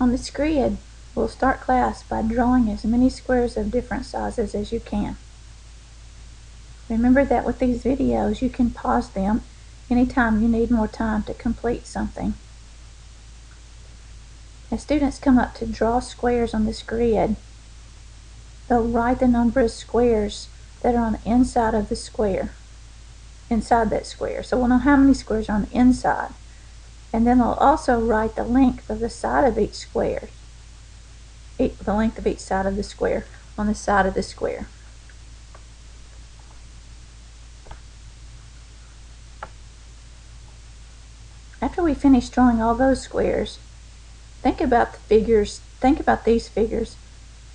On this grid, we'll start class by drawing as many squares of different sizes as you can. Remember that with these videos, you can pause them anytime you need more time to complete something. As students come up to draw squares on this grid, they'll write the number of squares that are on the inside of the square, inside that square. So we'll know how many squares are on the inside. And then they'll also write the length of the side of each square, the length of each side of the square on the side of the square. After we finish drawing all those squares, think about the figures, think about these figures.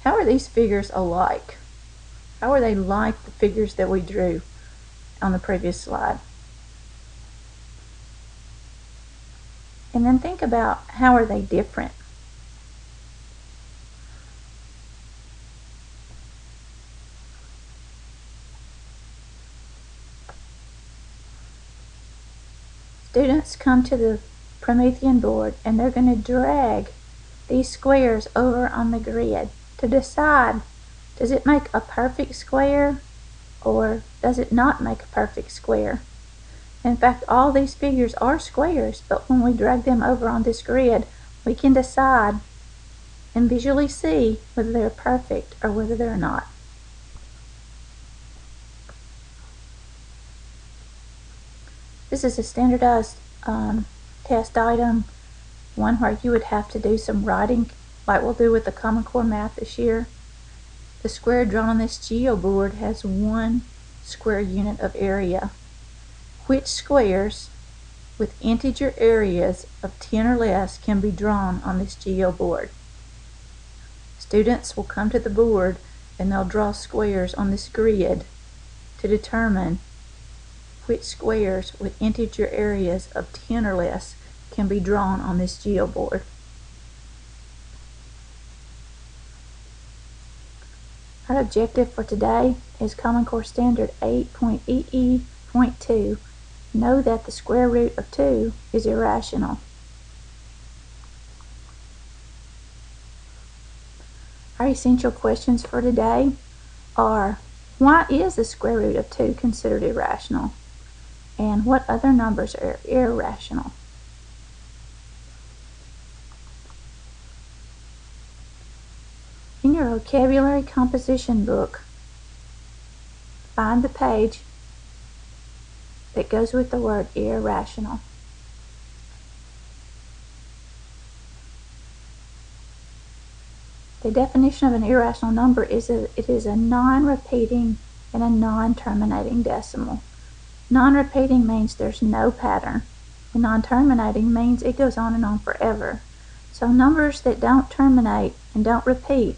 How are these figures alike? How are they like the figures that we drew on the previous slide? And then think about how are they different? Students come to the Promethean board and they're going to drag these squares over on the grid to decide, does it make a perfect square or does it not make a perfect square? In fact, all these figures are squares, but when we drag them over on this grid, we can decide and visually see whether they're perfect or whether they're not. This is a standardized test item, one where you would have to do some writing like we'll do with the Common Core Math this year. The square drawn on this geoboard has 1 square unit of area. Which squares with integer areas of 10 or less can be drawn on this geoboard? Students will come to the board and they'll draw squares on this grid to determine which squares with integer areas of 10 or less can be drawn on this geoboard. Our objective for today is Common Core Standard 8.EE.2. Know that the square root of 2 is irrational. Our essential questions for today are, why is the square root of 2 considered irrational? And what other numbers are irrational? In your vocabulary composition book, find the page that goes with the word irrational. The definition of an irrational number is that it is a non-repeating and a non-terminating decimal. Non-repeating means there's no pattern, and non-terminating means it goes on and on forever. So numbers that don't terminate and don't repeat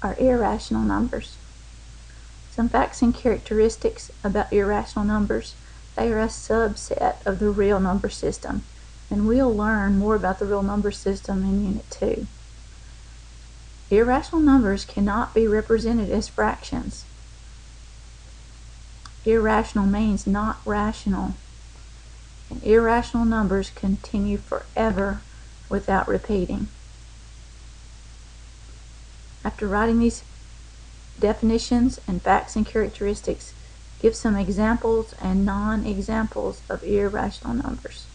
are irrational numbers. Some facts and characteristics about irrational numbers. They are a subset of the real number system, and we'll learn more about the real number system in Unit 2. Irrational numbers cannot be represented as fractions. Irrational means not rational, and irrational numbers continue forever without repeating. After writing these definitions and facts and characteristics, give some examples and non-examples of irrational numbers.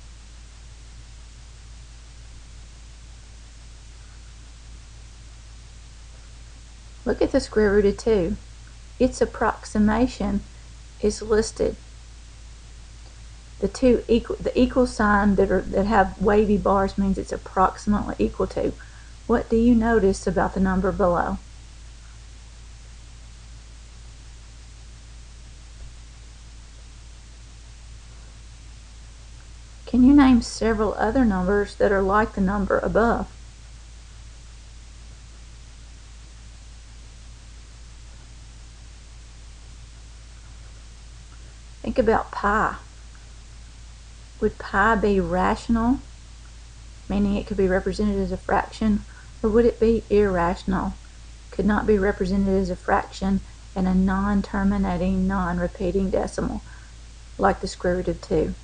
Look at the square root of 2. Its approximation is listed. The equal sign that have wavy bars means it's approximately equal to. What do you notice about the number below? Can you name several other numbers that are like the number above? Think about pi. Would pi be rational, meaning it could be represented as a fraction, or would it be irrational, could not be represented as a fraction and a non-terminating, non-repeating decimal, like the square root of 2?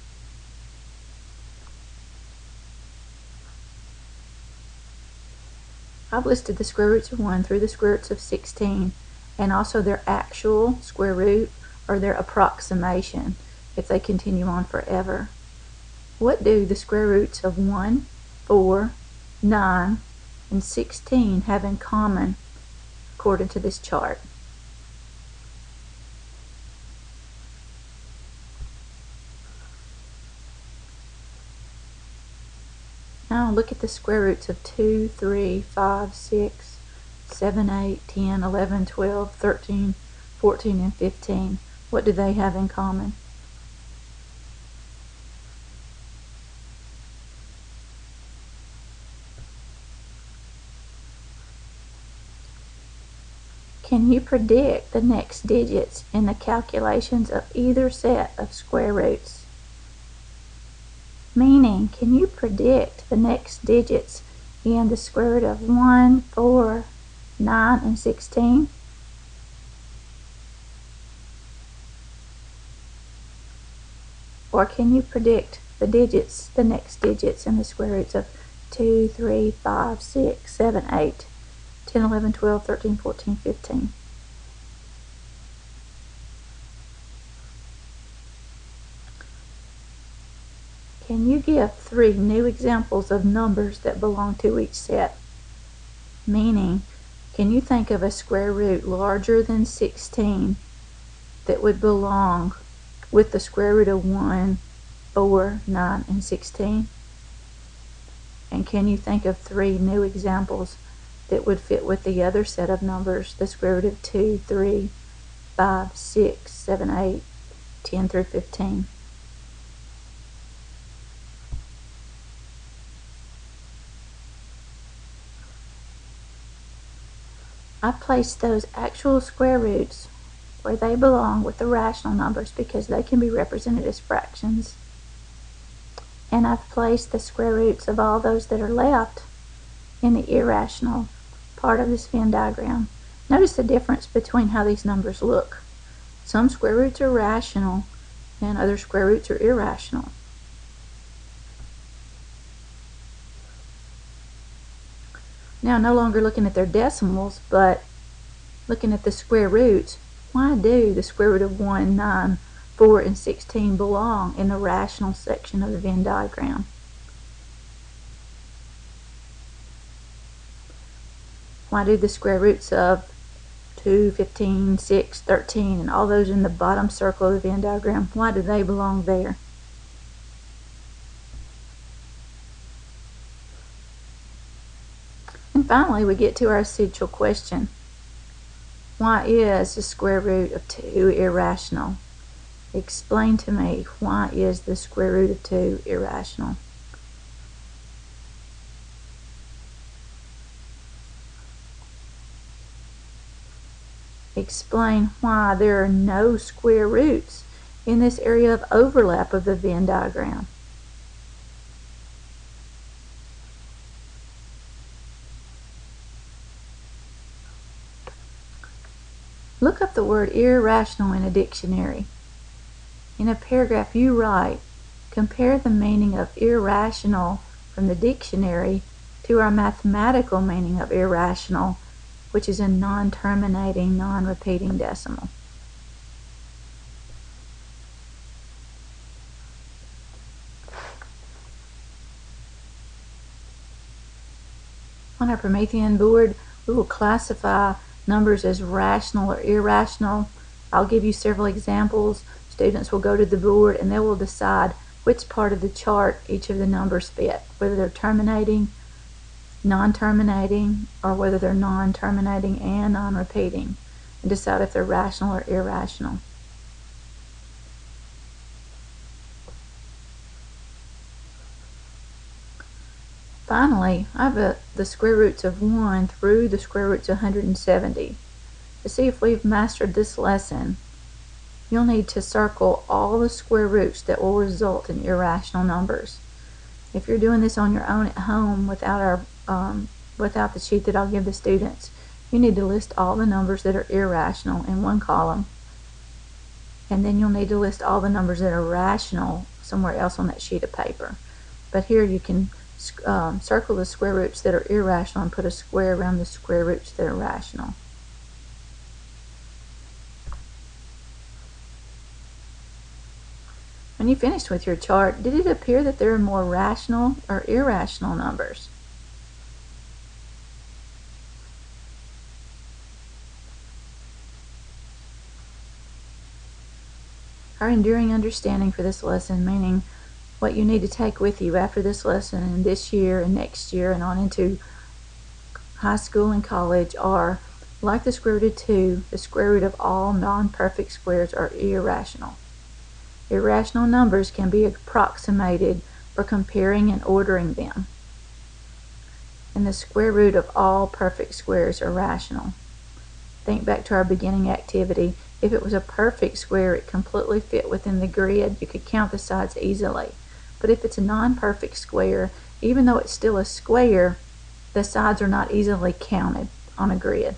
I've listed the square roots of 1 through the square roots of 16, and also their actual square root or their approximation if they continue on forever. What do the square roots of 1, 4, 9, and 16 have in common according to this chart? Now look at the square roots of 2, 3, 5, 6, 7, 8, 10, 11, 12, 13, 14, and 15. What do they have in common? Can you predict the next digits in the calculations of either set of square roots? Meaning, can you predict the next digits in the square root of 1, 4, 9, and 16? Or can you predict the next digits in the square roots of 2, 3, 5, 6, 7, 8, 10, 11, 12, 13, 14, 15? Can you give 3 new examples of numbers that belong to each set? Meaning, can you think of a square root larger than 16 that would belong with the square root of 1, 4, 9, and 16? And can you think of 3 new examples that would fit with the other set of numbers, the square root of 2, 3, 5, 6, 7, 8, 10 through 15? I placed those actual square roots where they belong with the rational numbers because they can be represented as fractions. And I've placed the square roots of all those that are left in the irrational part of this Venn diagram. Notice the difference between how these numbers look. Some square roots are rational and other square roots are irrational. Now, no longer looking at their decimals, but looking at the square roots, why do the square root of 1, 9, 4, and 16 belong in the rational section of the Venn diagram? Why do the square roots of 2, 15, 6, 13, and all those in the bottom circle of the Venn diagram, why do they belong there? And finally, we get to our essential question. Why is the square root of 2 irrational? Explain to me, why is the square root of 2 irrational? Explain why there are no square roots in this area of overlap of the Venn diagram. Look up the word irrational in a dictionary. In a paragraph you write, compare the meaning of irrational from the dictionary to our mathematical meaning of irrational, which is a non-terminating, non-repeating decimal. On our Promethean board, we will classify numbers as rational or irrational. I'll give you several examples. Students will go to the board and they will decide which part of the chart each of the numbers fit, whether they're terminating, non-terminating, or whether they're non-terminating and non-repeating, and decide if they're rational or irrational. Finally, I have the square roots of 1 through the square roots of 170. To see if we've mastered this lesson, you'll need to circle all the square roots that will result in irrational numbers. If you're doing this on your own at home without the sheet that I'll give the students, you need to list all the numbers that are irrational in one column, and then you'll need to list all the numbers that are rational somewhere else on that sheet of paper. But here you can circle the square roots that are irrational and put a square around the square roots that are rational. When you finished with your chart, did it appear that there are more rational or irrational numbers? Our enduring understanding for this lesson, meaning what you need to take with you after this lesson and this year and next year and on into high school and college, are, like the square root of 2, the square root of all non-perfect squares are irrational. Irrational numbers can be approximated for comparing and ordering them. And the square root of all perfect squares are rational. Think back to our beginning activity. If it was a perfect square, it completely fit within the grid. You could count the sides easily. But if it's a non-perfect square, even though it's still a square, the sides are not easily counted on a grid.